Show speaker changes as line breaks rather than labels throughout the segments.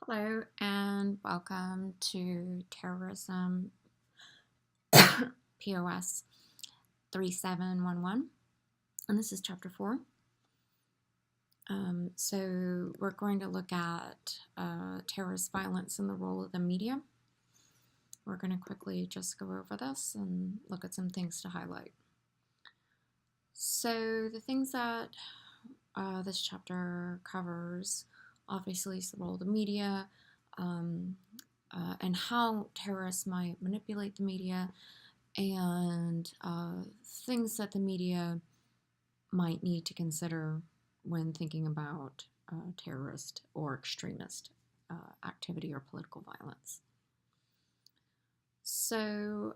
Hello and welcome to Terrorism POS 3711, and this is chapter 4. So we're going to look at terrorist violence and the role of the media. We're going to quickly just go over this and look at some things to highlight. So the things that this chapter covers, obviously, is the role of the media, and how terrorists might manipulate the media, and things that the media might need to consider when thinking about terrorist or extremist activity or political violence. So,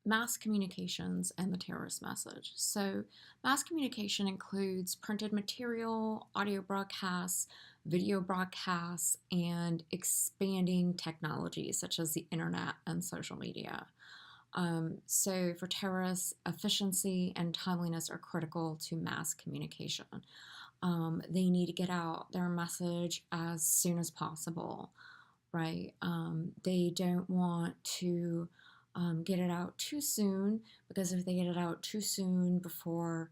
mass communications and the terrorist message. So, mass communication includes printed material, audio broadcasts, video broadcasts, and expanding technologies such as the internet and social media. So for terrorists, efficiency and timeliness are critical to mass communication. They need to get out their message as soon as possible, right? They don't want to get it out too soon, because if they get it out too soon before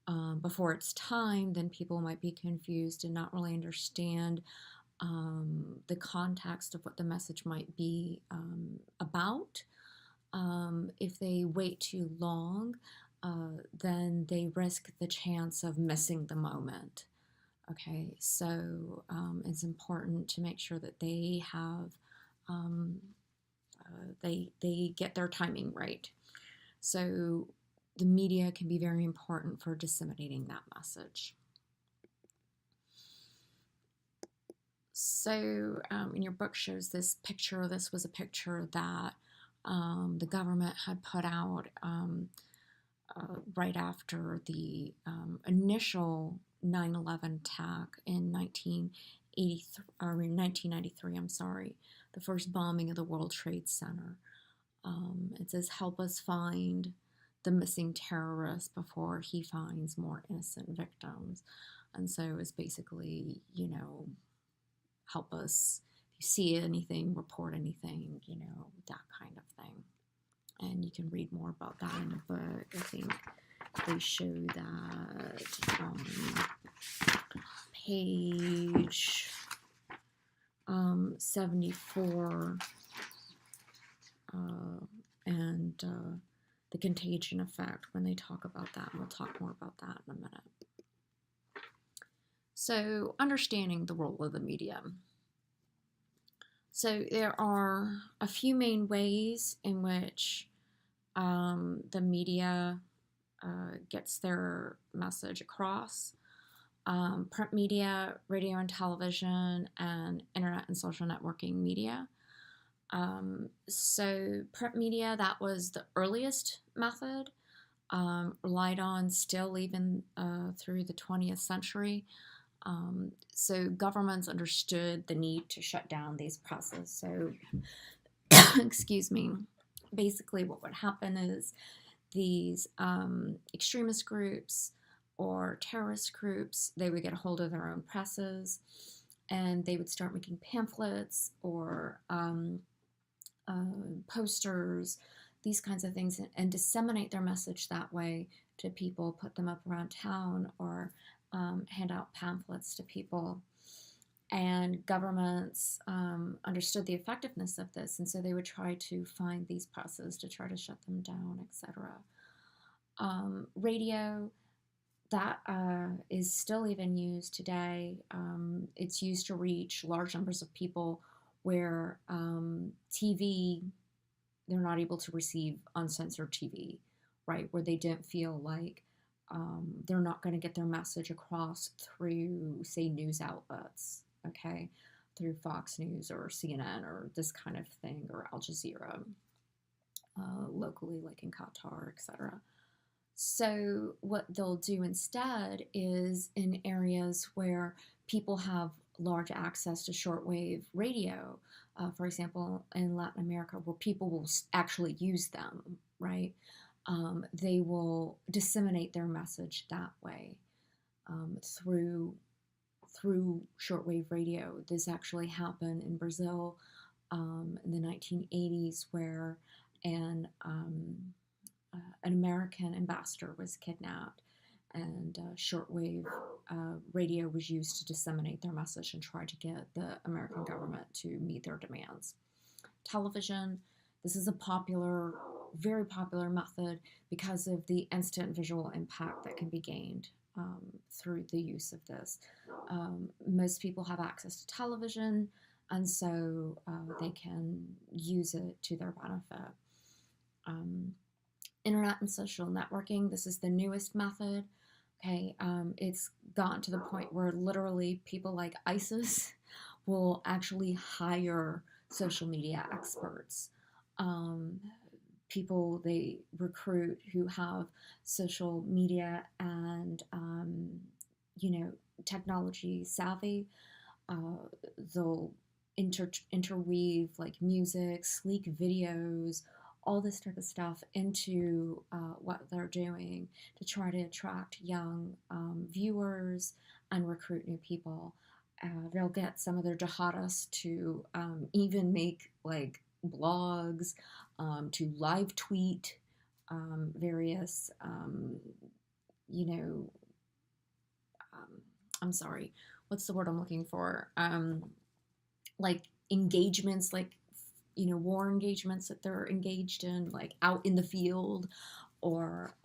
it's time, then people might be confused and not really understand the context of what the message might be about. If they wait too long, then they risk the chance of missing the moment. Okay, so it's important to make sure that they have they get their timing right. So the media can be very important for disseminating that message. So in your book shows this picture. This was a picture that the government had put out right after the initial 9/11 attack in 1993. I'm sorry, the first bombing of the World Trade Center. It says, "Help us find the missing terrorist before he finds more innocent victims." And so it's basically, help us. If you see anything, report anything, that kind of thing. And you can read more about that in the book. I think they show that on page 74, and the contagion effect when they talk about that. And we'll talk more about that in a minute. So, understanding the role of the media. So there are a few main ways in which the media gets their message across. Print media, radio and television, and internet and social networking media. So print media, that was the earliest method, relied on still even through the 20th century. So governments understood the need to shut down these presses. So, excuse me, basically what would happen is these extremist groups or terrorist groups, they would get a hold of their own presses, and they would start making pamphlets or posters, these kinds of things, and disseminate their message that way to people, put them up around town, or hand out pamphlets to people. And governments understood the effectiveness of this, and so they would try to find these presses to try to shut them down, etc. Radio, that is still even used today. It's used to reach large numbers of people where TV, they're not able to receive uncensored TV, right? Where they don't feel like they're not going to get their message across through, say, news outlets, okay, through Fox News or CNN or this kind of thing, or Al Jazeera, locally, like in Qatar, etc. So what they'll do instead is, in areas where people have large access to shortwave radio, for example, in Latin America, where people will actually use them, right? They will disseminate their message that way, through through shortwave radio. This actually happened in Brazil in the 1980s, where an American ambassador was kidnapped, and shortwave radio was used to disseminate their message and try to get the American government to meet their demands. Television, this is a very popular method because of the instant visual impact that can be gained through the use of this. Most people have access to television, and so they can use it to their benefit. Internet and social networking, this is the newest method. Okay, it's gotten to the point where literally people like ISIS will actually hire social media experts. People they recruit who have social media and technology savvy. They'll interweave like music, sleek videos, all this type of stuff into what they're doing to try to attract young viewers and recruit new people. They'll get some of their jihadists to even make like blogs, to live tweet various, I'm sorry, what's the word I'm looking for? Like engagements, like war engagements that they're engaged in, like out in the field, or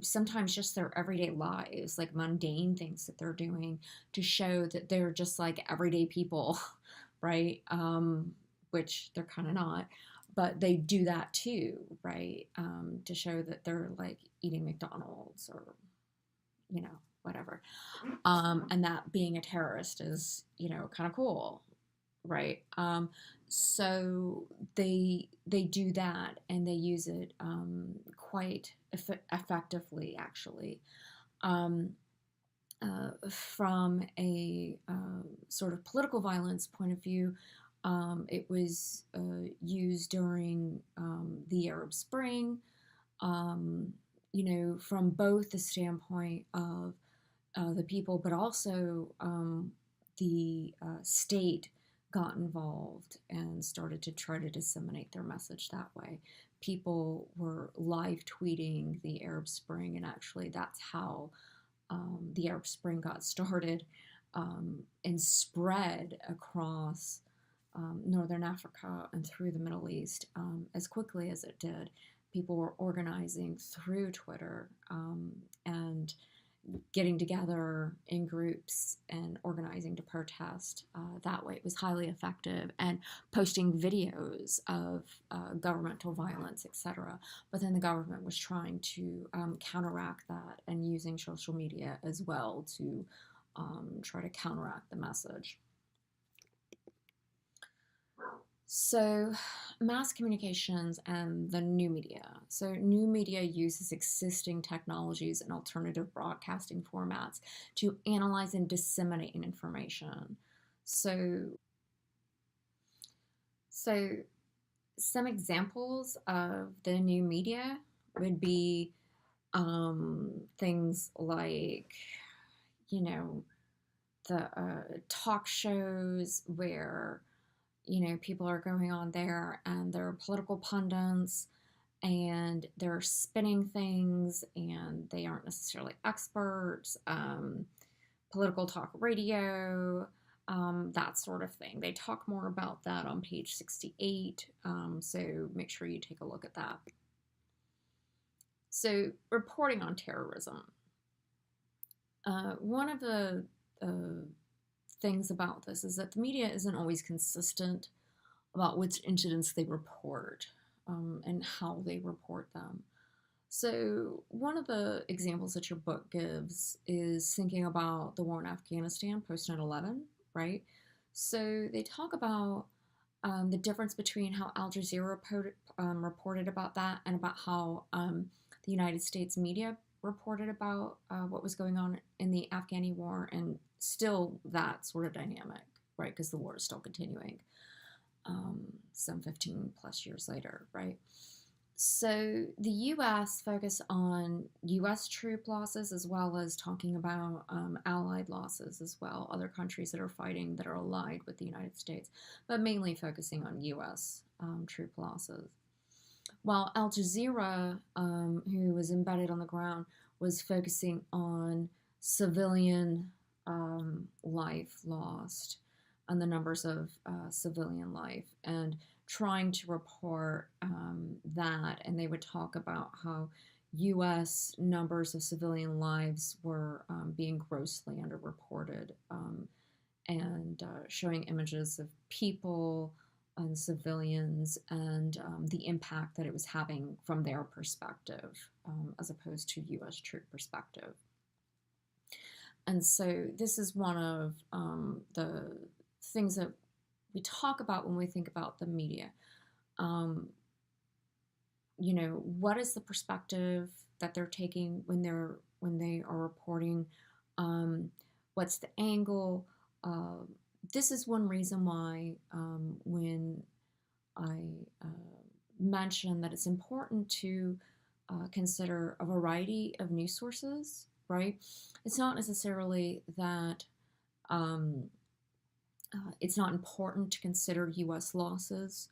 sometimes just their everyday lives, like mundane things that they're doing to show that they're just like everyday people, right? Which they're kind of not, but they do that too, right? To show that they're like eating McDonald's or whatever, and that being a terrorist is kind of cool, right? So they do that, and they use it quite effectively, actually. From a sort of political violence point of view, it was used during the Arab Spring, from both the standpoint of the people, but also the state got involved and started to try to disseminate their message that way. People were live tweeting the Arab Spring, and actually that's how the Arab Spring got started and spread across Northern Africa and through the Middle East as quickly as it did. People were organizing through Twitter and getting together in groups and organizing to protest that way. It was highly effective, and posting videos of governmental violence, etc. But then the government was trying to counteract that and using social media as well to try to counteract the message. So, mass communications and the new media. So, new media uses existing technologies and alternative broadcasting formats to analyze and disseminate information. So some examples of the new media would be things like, the talk shows where people are going on there and they're political pundits and they're spinning things and they aren't necessarily experts. Political talk radio, that sort of thing. They talk more about that on page 68, so make sure you take a look at that. So, reporting on terrorism. One of the things about this is that the media isn't always consistent about which incidents they report and how they report them. So one of the examples that your book gives is thinking about the war in Afghanistan post 9/11, right? So they talk about the difference between how Al Jazeera reported about that and about how the United States media reported about what was going on in the Afghani war, and still that sort of dynamic, right? Because the war is still continuing some 15 plus years later, right? So the U.S. focused on U.S. troop losses as well as talking about Allied losses as well, other countries that are fighting that are allied with the United States, but mainly focusing on U.S. Troop losses. While Al Jazeera, who was embedded on the ground, was focusing on civilian life lost and the numbers of civilian life, and trying to report that, and they would talk about how U.S. numbers of civilian lives were being grossly underreported, and showing images of people and civilians and the impact that it was having from their perspective, as opposed to U.S. troop perspective. And so this is one of the things that we talk about when we think about the media. You know, what is the perspective that they're taking when they are reporting? What's the angle? This is one reason why when I mention that it's important to consider a variety of news sources, right? It's not necessarily that it's not important to consider U.S. losses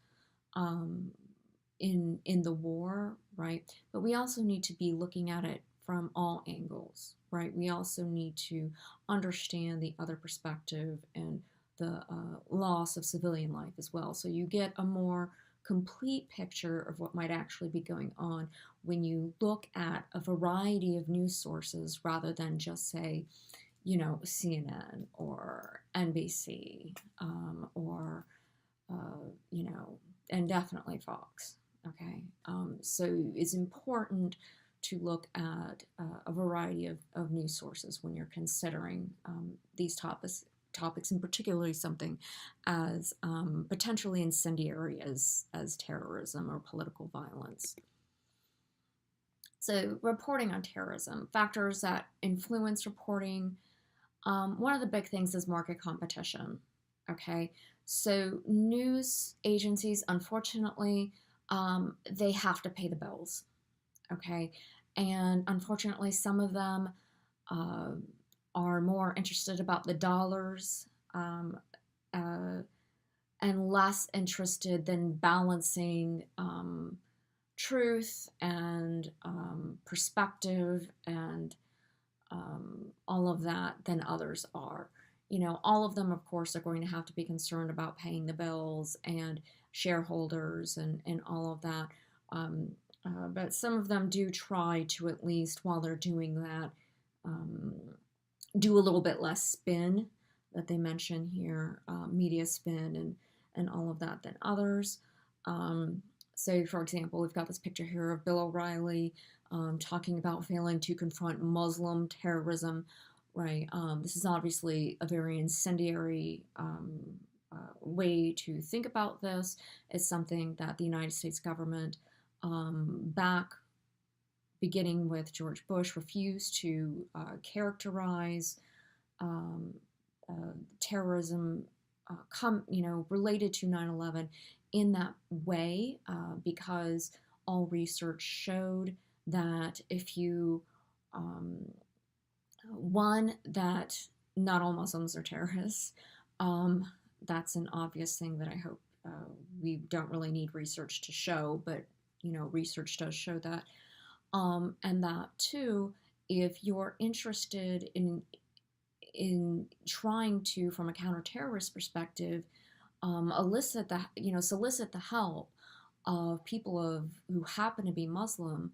in the war, right? But we also need to be looking at it from all angles, right? We also need to understand the other perspective and the loss of civilian life as well. So you get a more complete picture of what might actually be going on when you look at a variety of news sources rather than just say, you know, CNN or NBC or, you know, and definitely Fox, okay? So it's important to look at a variety of news sources when you're considering these topics, and particularly something as potentially incendiary as terrorism or political violence. So reporting on terrorism, factors that influence reporting. One of the big things is market competition, okay? So news agencies, unfortunately, they have to pay the bills, okay? And unfortunately, some of them are more interested about the dollars and less interested than balancing truth and perspective and all of that than others are. You know, all of them, of course, are going to have to be concerned about paying the bills and shareholders and all of that. But some of them do try to, at least while they're doing that, do a little bit less spin that they mention here, media spin and all of that than others. So, for example, we've got this picture here of Bill O'Reilly talking about failing to confront Muslim terrorism, right? This is obviously a very incendiary way to think about this. It's something that the United States government, back beginning with George Bush, refused to characterize terrorism related to 9/11 in that way, because all research showed that if you, one, that not all Muslims are terrorists. That's an obvious thing that I hope we don't really need research to show, but, you know, research does show that. And that, too, if you're interested in trying to, from a counterterrorist perspective, solicit the help of people who happen to be Muslim,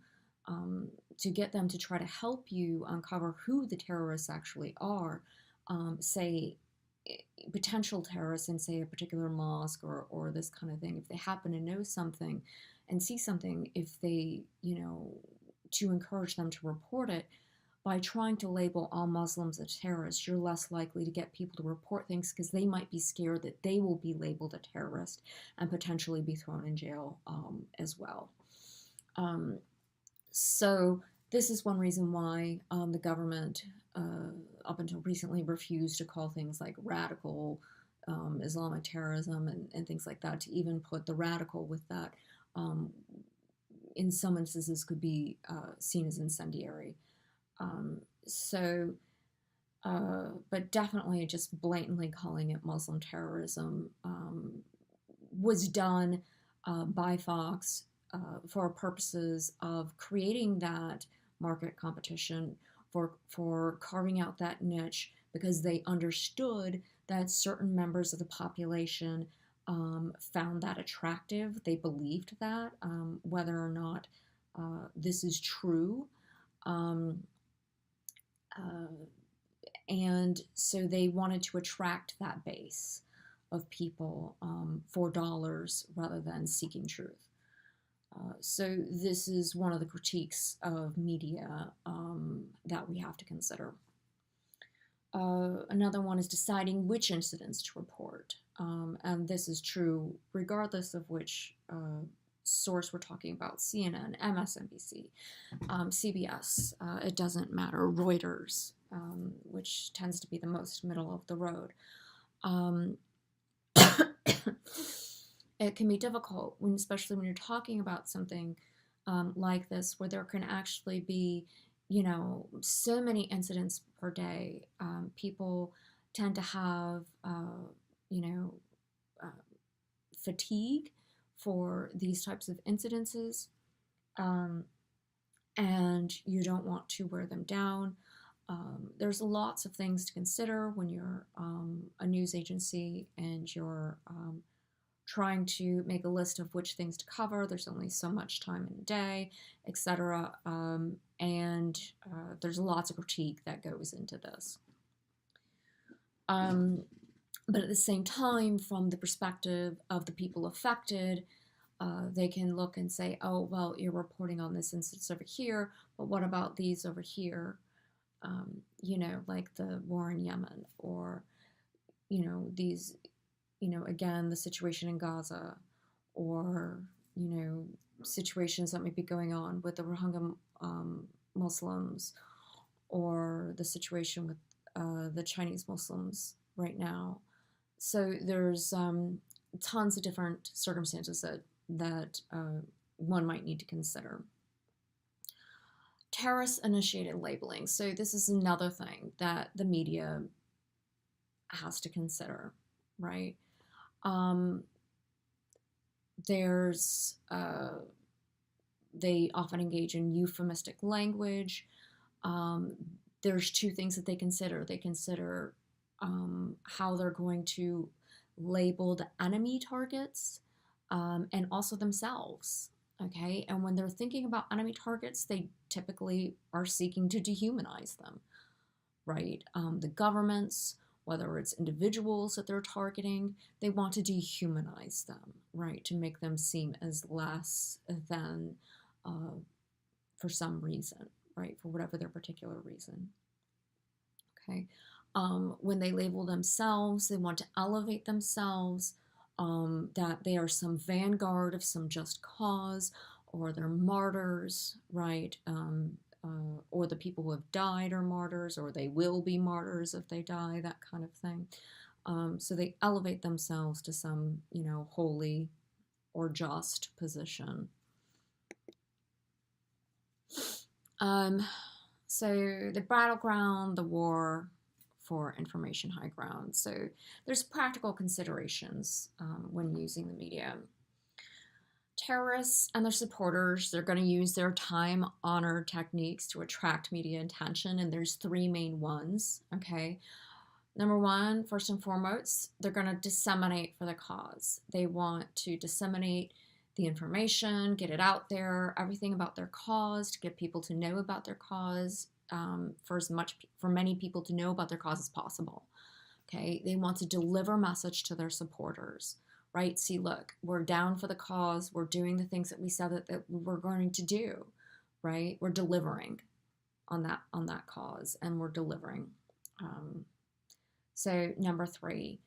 to get them to try to help you uncover who the terrorists actually are, say potential terrorists in, say, a particular mosque or this kind of thing. If they happen to know something and see something, if they, to encourage them to report it. By trying to label all Muslims as terrorists, you're less likely to get people to report things because they might be scared that they will be labeled a terrorist and potentially be thrown in jail as well. So this is one reason why the government, up until recently, refused to call things like radical Islamic terrorism and things like that, to even put the radical with that. In some instances could be seen as incendiary. So But definitely just blatantly calling it Muslim terrorism was done by Fox for purposes of creating that market competition, for carving out that niche, because they understood that certain members of the population found that attractive. They believed that, whether or not this is true. Um, uh, and so they wanted to attract that base of people for dollars rather than seeking truth. So this is one of the critiques of media that we have to consider. Another one is deciding which incidents to report. And this is true regardless of which source we're talking about: CNN, MSNBC, CBS, it doesn't matter, Reuters, which tends to be the most middle of the road. It can be difficult, especially when you're talking about something like this, where there can actually be, so many incidents per day. People tend to have, you know, uh, fatigue for these types of incidences, and you don't want to wear them down. There's lots of things to consider when you're a news agency and you're trying to make a list of which things to cover. There's only so much time in a day, etc. And there's lots of critique that goes into this. But at the same time, from the perspective of the people affected, they can look and say, oh, well, you're reporting on this instance over here, but what about these over here? Like the war in Yemen, or, these, again, the situation in Gaza, or, situations that might be going on with the Rohingya Muslims, or the situation with the Chinese Muslims right now. So there's tons of different circumstances that one might need to consider. Terrorist-initiated labeling. So this is another thing that the media has to consider, right? They often engage in euphemistic language. There's two things that they consider. They consider how they're going to label the enemy targets, and also themselves. Okay, and when they're thinking about enemy targets, they typically are seeking to dehumanize them, right? The governments, whether it's individuals that they're targeting, they want to dehumanize them, right? To make them seem as less than for some reason, right? For whatever their particular reason. Okay. When they label themselves, they want to elevate themselves, that they are some vanguard of some just cause, or they're martyrs, right? Or the people who have died are martyrs, or they will be martyrs if they die, that kind of thing. So they elevate themselves to some, holy or just position. So the battleground, the war for information high ground. So there's practical considerations when using the media. Terrorists and their supporters, they're going to use their time-honored techniques to attract media attention, and there's three main ones, okay? Number one, first and foremost, they're going to disseminate for the cause. They want to disseminate the information, get it out there, everything about their cause, to get people to know about their cause, for many people to know about their cause as possible. Okay, they want to deliver message to their supporters, right? See, look, we're down for the cause. We're doing the things that we said that we're going to do, right? We're delivering on that cause, and we're delivering. So number three,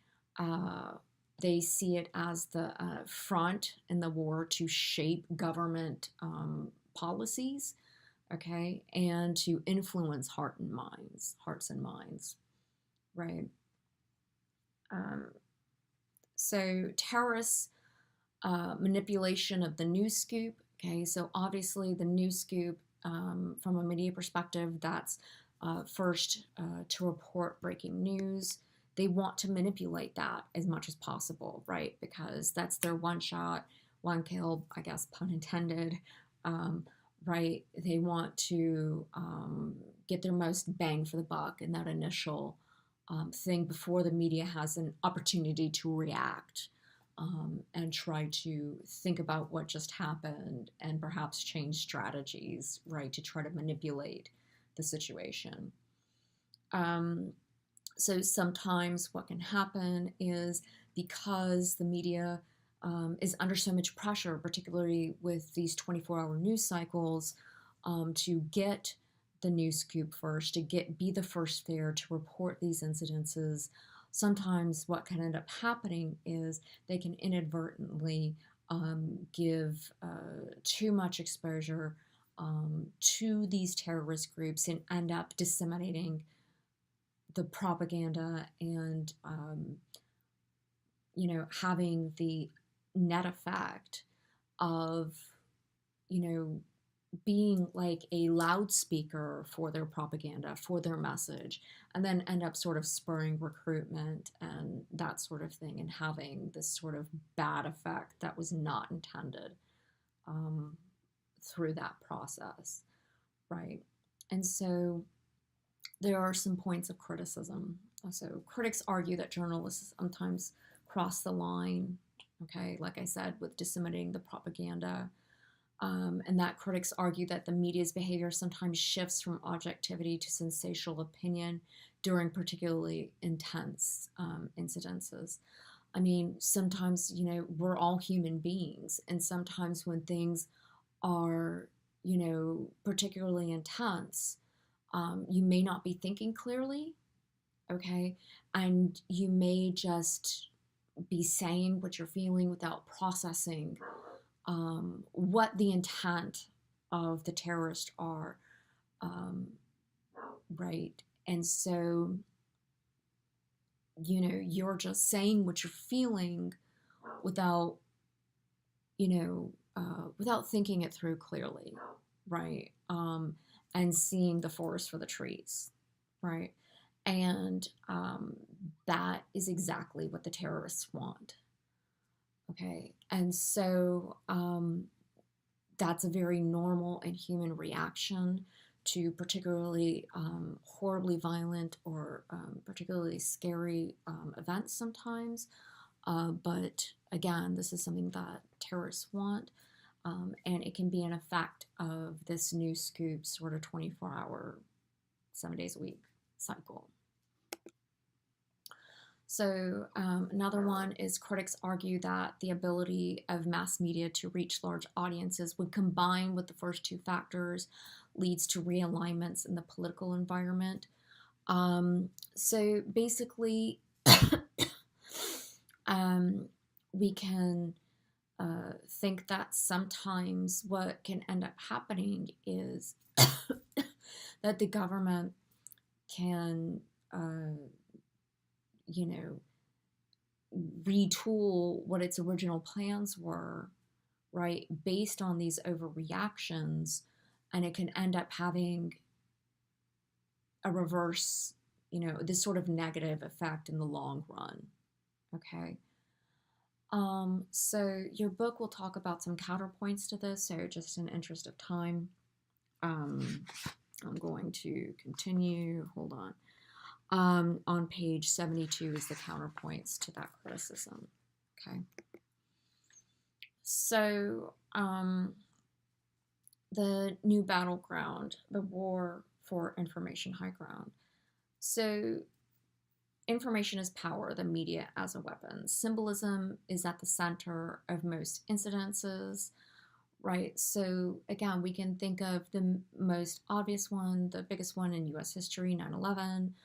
they see it as the front in the war to shape government policies, okay, and to influence hearts and minds, right? So terrorists, manipulation of the news scoop, okay, so obviously the news scoop, from a media perspective, that's first to report breaking news. They want to manipulate that as much as possible, right? Because that's their one shot, one kill, I guess, pun intended, right? They want to get their most bang for the buck in that initial thing before the media has an opportunity to react and try to think about what just happened and perhaps change strategies, right, to try to manipulate the situation. So sometimes what can happen is because the media is under so much pressure, particularly with these 24-hour news cycles, to get the news scoop first, to be the first there to report these incidences. Sometimes what can end up happening is they can inadvertently give too much exposure to these terrorist groups and end up disseminating the propaganda and having the net effect of being like a loudspeaker for their propaganda, for their message, and then end up sort of spurring recruitment and that sort of thing, and having this sort of bad effect that was not intended through that process, right? And so there are some points of criticism. So critics argue that journalists sometimes cross the line, okay, like I said, with disseminating the propaganda. And that critics argue that the media's behavior sometimes shifts from objectivity to sensational opinion during particularly intense incidences. I mean, sometimes, we're all human beings, and sometimes when things are, particularly intense, you may not be thinking clearly, okay? And you may just be saying what you're feeling without processing what the intent of the terrorist are, right? And so, you're just saying what you're feeling without, without thinking it through clearly, right? And seeing the forest for the trees, right? And that is exactly what the terrorists want. Okay, and so that's a very normal and human reaction to particularly horribly violent or particularly scary events sometimes. But again, this is something that terrorists want, and it can be an effect of this news scoop sort of 24-hour, 7 days a week cycle. So another one is critics argue that the ability of mass media to reach large audiences, when combined with the first two factors, leads to realignments in the political environment. So basically, we can think that sometimes what can end up happening is that the government can retool what its original plans were, right, based on these overreactions, and it can end up having a reverse, this sort of negative effect in the long run, okay? So your book will talk about some counterpoints to this, so just in interest of time, I'm going to continue, hold on. On page 72 is the counterpoints to that criticism, okay? So the new battleground, the war for information high ground. So information is power, the media as a weapon. Symbolism is at the center of most incidences, right? So again, we can think of the most obvious one, the biggest one in US history, 9/11.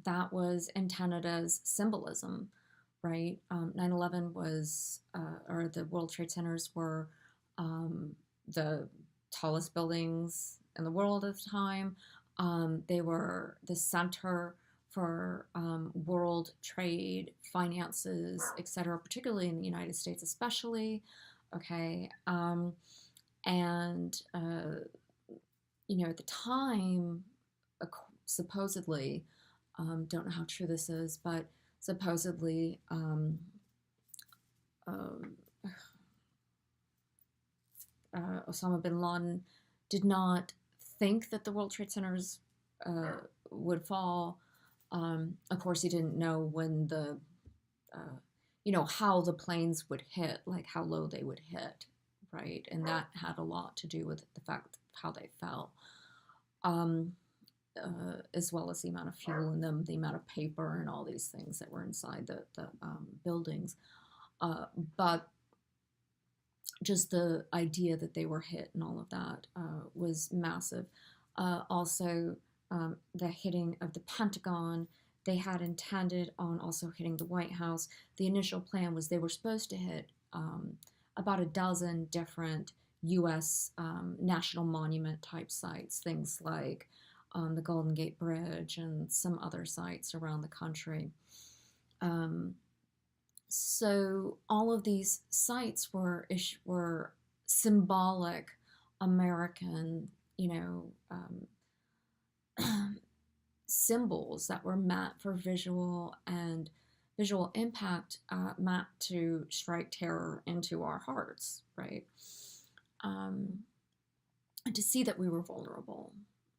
That was intended as symbolism, right? 9/11 was, or the World Trade Centers were the tallest buildings in the world at the time. They were the center for world trade, finances, etc., particularly in the United States especially, okay? And, at the time, supposedly, don't know how true this is, but supposedly uh, Osama bin Laden did not think that the World Trade Centers would fall. Of course, he didn't know when uh, how the planes would hit, like how low they would hit, right? And that had a lot to do with the fact how they fell, as well as the amount of fuel in them, the amount of paper, and all these things that were inside the buildings. But just the idea that they were hit and all of that was massive. Also, the hitting of the Pentagon, they had intended on also hitting the White House. The initial plan was they were supposed to hit about a dozen different U.S. National Monument type sites, things like the Golden Gate Bridge and some other sites around the country. So all of these sites were symbolic American, symbols that were meant for visual impact, meant to strike terror into our hearts, right? And to see that we were vulnerable,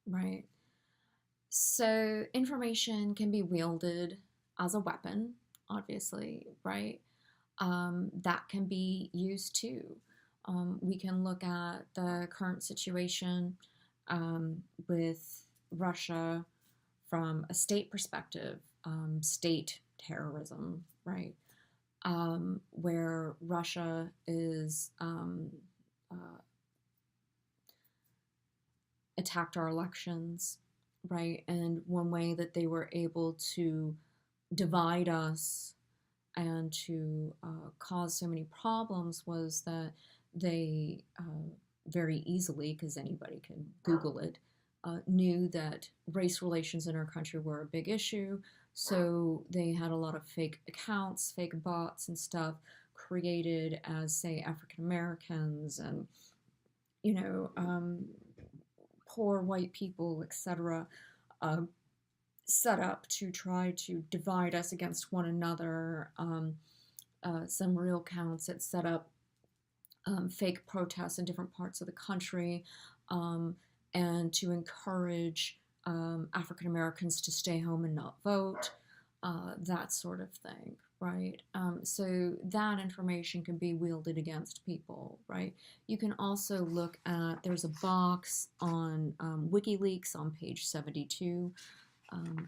right? So information can be wielded as a weapon, obviously, right? That can be used too. We can look at the current situation with Russia from a state perspective, state terrorism, right? Where Russia is attacked our elections, right? And one way that they were able to divide us and to cause so many problems was that they very easily, because anybody can Google it, knew that race relations in our country were a big issue. So they had a lot of fake accounts, fake bots and stuff created as, say, African Americans and, poor white people, etc., set up to try to divide us against one another. Some real counts that set up fake protests in different parts of the country, and to encourage African Americans to stay home and not vote, that sort of thing, right? So that information can be wielded against people, right? You can also look at, there's a box on WikiLeaks on page 72.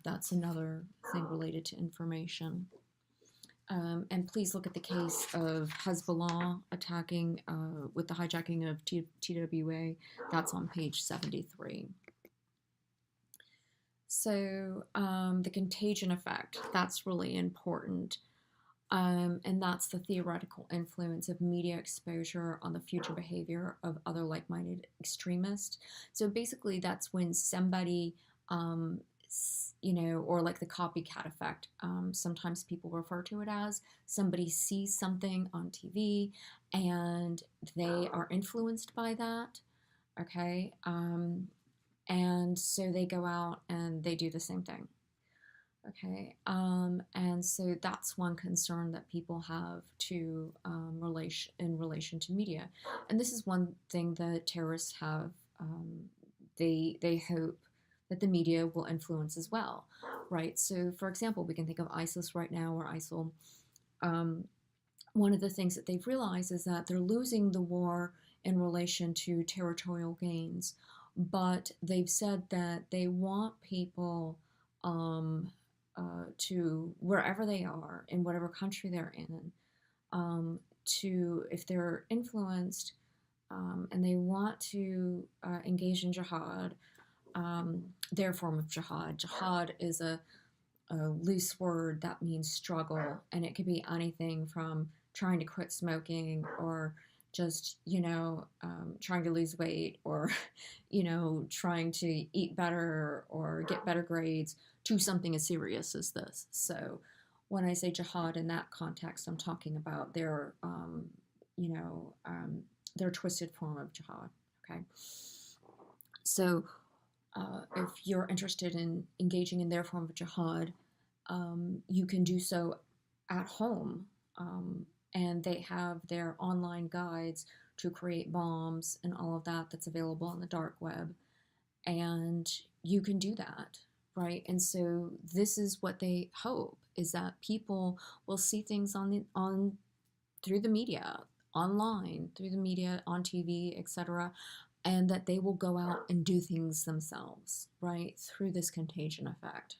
That's another thing related to information. And please look at the case of Hezbollah attacking with the hijacking of TWA. That's on page 73. So the contagion effect, that's really important. And that's the theoretical influence of media exposure on the future behavior of other like-minded extremists. So basically that's when somebody, or like the copycat effect, sometimes people refer to it as, somebody sees something on TV and they are influenced by that, okay? And so they go out and they do the same thing. Okay, and so that's one concern that people have to in relation to media, and this is one thing that terrorists have. They hope that the media will influence as well, right? So, for example, we can think of ISIS right now, or ISIL. One of the things that they've realized is that they're losing the war in relation to territorial gains, but they've said that they want people to, wherever they are, in whatever country they're in, to, if they're influenced and they want to engage in jihad, their form of jihad. Jihad is a loose word that means struggle, and it could be anything from trying to quit smoking, or just, trying to lose weight, or, trying to eat better or get better grades, to something as serious as this. So when I say jihad in that context, I'm talking about their twisted form of jihad, okay? So if you're interested in engaging in their form of jihad, you can do so at home. And they have their online guides to create bombs and all of that that's available on the dark web. And you can do that, right? And so this is what they hope, is that people will see things on through the media, online, through the media, on TV, etc., and that they will go out and do things themselves, right, through this contagion effect.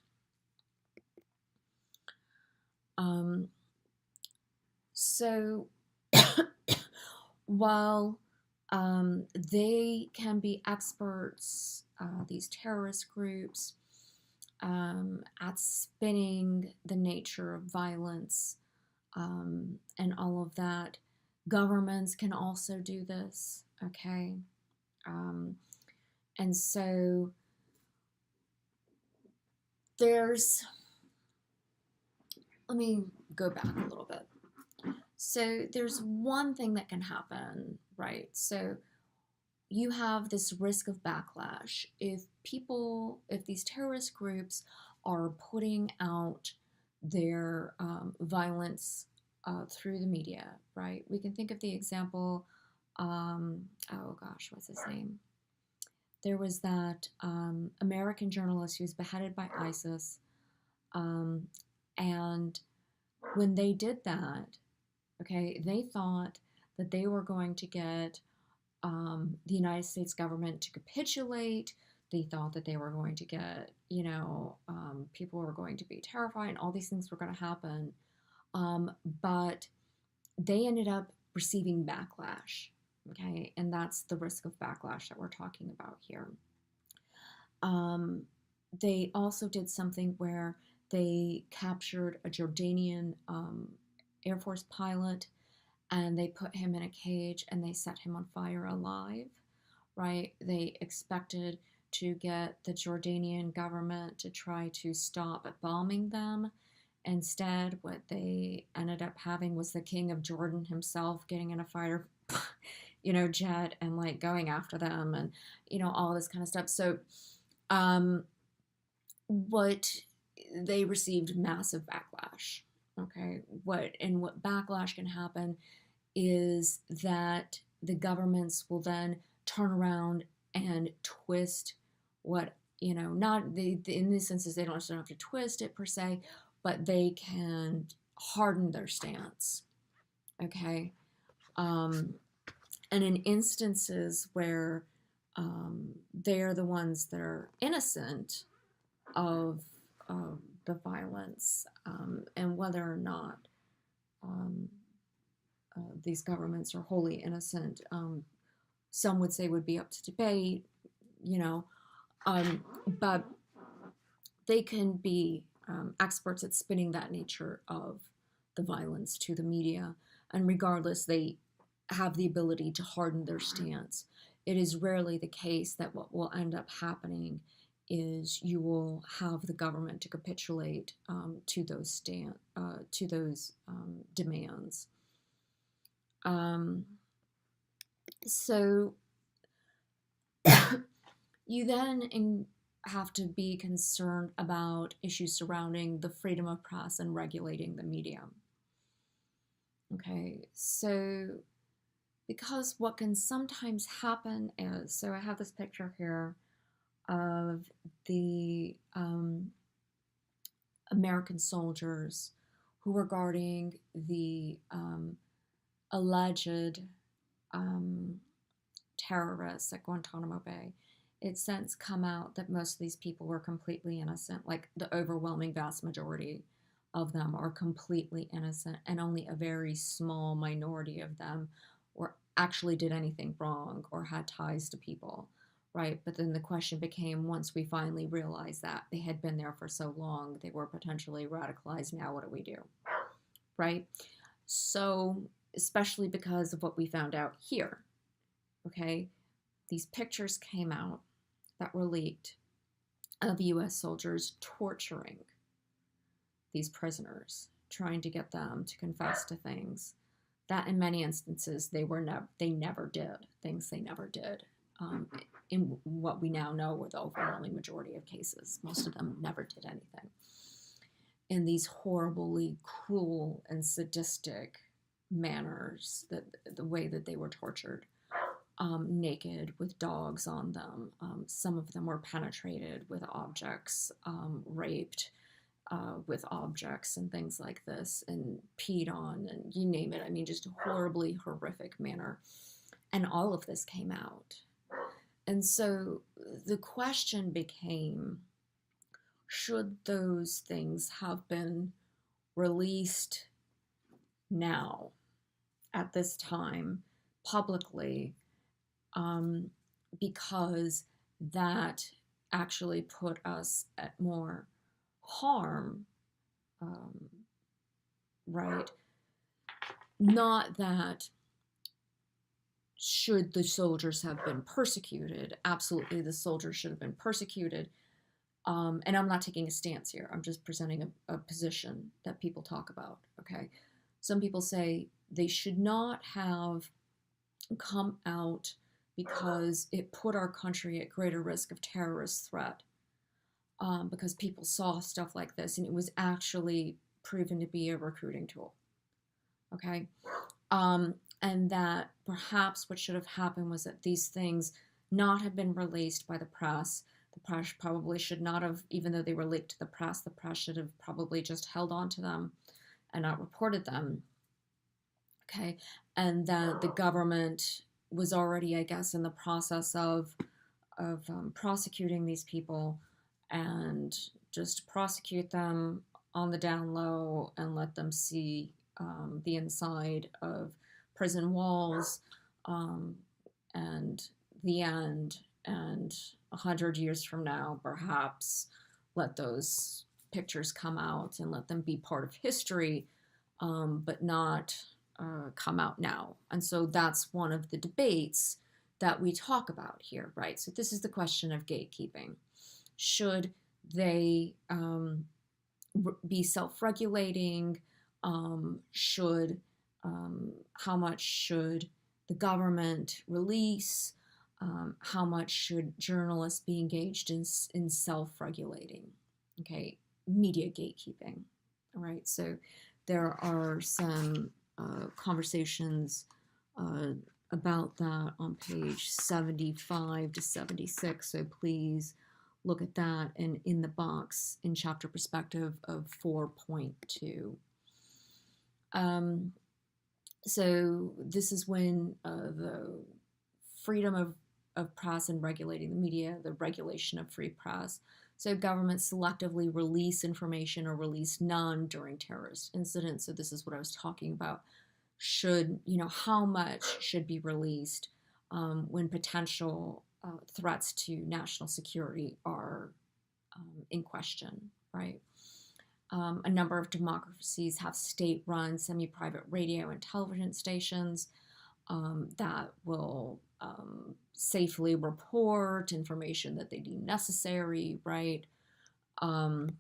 So while they can be experts, these terrorist groups, at spinning the nature of violence and all of that, governments can also do this, okay? And so let me go back a little bit. So there's one thing that can happen, right? So you have this risk of backlash. If these terrorist groups are putting out their violence through the media, right? We can think of the example, oh gosh, what's his name? There was that American journalist who was beheaded by ISIS. And when they did that, okay, they thought that they were going to get the United States government to capitulate. They thought that they were going to get, people were going to be terrified and all these things were going to happen. But they ended up receiving backlash, okay? And that's the risk of backlash that we're talking about here. They also did something where they captured a Jordanian Air Force pilot, and they put him in a cage and they set him on fire alive, right? They expected to get the Jordanian government to try to stop bombing them. Instead, what they ended up having was the king of Jordan himself getting in a fighter, jet and like going after them and, all this kind of stuff. So, what they received massive backlash. Okay, what backlash can happen is that the governments will then turn around and twist what, not in these senses, they don't have to twist it per se, but they can harden their stance. Okay, and in instances where they're the ones that are innocent of the violence, and whether or not these governments are wholly innocent, some would say would be up to debate, but they can be experts at spinning that nature of the violence to the media, and regardless, they have the ability to harden their stance. It is rarely the case that what will end up happening is you will have the government to capitulate to those demands. So you then have to be concerned about issues surrounding the freedom of press and regulating the media. Okay, so because what can sometimes happen is, so I have this picture here of the American soldiers who were guarding the alleged terrorists at Guantanamo Bay. It's since come out that most of these people were completely innocent, like the overwhelming vast majority of them are completely innocent, and only a very small minority of them actually did anything wrong or had ties to people, right? But then the question became, once we finally realized that they had been there for so long, they were potentially radicalized, now what do we do, right? So, especially because of what we found out here, okay, these pictures came out that were leaked of US soldiers torturing these prisoners, trying to get them to confess to things that in many instances they never did, things they never did. in what we now know were the overwhelming majority of cases. Most of them never did anything. In these horribly cruel and sadistic manners, that the way that they were tortured, naked with dogs on them. Some of them were penetrated with objects, raped with objects and things like this, and peed on, and you name it. I mean, just a horribly horrific manner. And all of this came out. And so the question became, should those things have been released now, at this time, publicly, because that actually put us at more harm, right? Not that should the soldiers have been persecuted. Absolutely, the soldiers should have been persecuted. And I'm not taking a stance here. I'm just presenting a position that people talk about, okay? Some people say they should not have come out because it put our country at greater risk of terrorist threat, because people saw stuff like this, and it was actually proven to be a recruiting tool, okay? And that perhaps what should have happened was that these things not have been released by the press. The press probably should not have, even though they were leaked to the press should have probably just held on to them and not reported them, okay? And that the government was already, I guess, in the process of prosecuting these people, and just prosecute them on the down low and let them see the inside of prison walls, and the end, and 100 years from now, perhaps, let those pictures come out and let them be part of history, but not come out now. And so that's one of the debates that we talk about here, right? So this is the question of gatekeeping. Should they be self-regulating? How much should the government release? How much should journalists be engaged in self-regulating? Okay, media gatekeeping. All right, so there are some conversations about that on page 75 to 76, so please look at that, and in the box in chapter perspective of 4.2. So this is when the freedom of press and regulating the media, the regulation of free press. So governments selectively release information or release none during terrorist incidents. So this is what I was talking about. Should, how much should be released when potential threats to national security are in question, right? A number of democracies have state-run semi-private radio and television stations that will safely report information that they deem necessary, right? And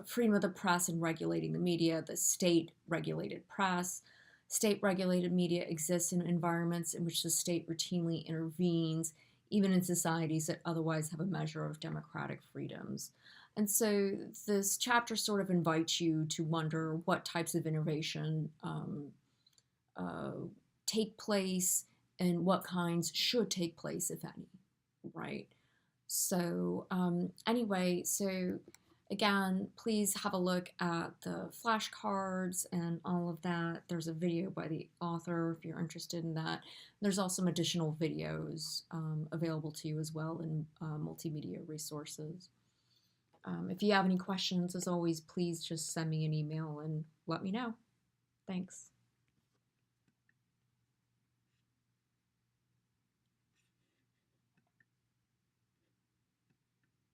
freedom of the press and regulating the media, the state-regulated press. State-regulated media exists in environments in which the state routinely intervenes, even in societies that otherwise have a measure of democratic freedoms. And so this chapter sort of invites you to wonder what types of innovation take place and what kinds should take place, if any, right? So anyway, so again, please have a look at the flashcards and all of that. There's a video by the author if you're interested in that. There's also some additional videos available to you as well in multimedia resources. If you have any questions, as always, please just send me an email and let me know. Thanks.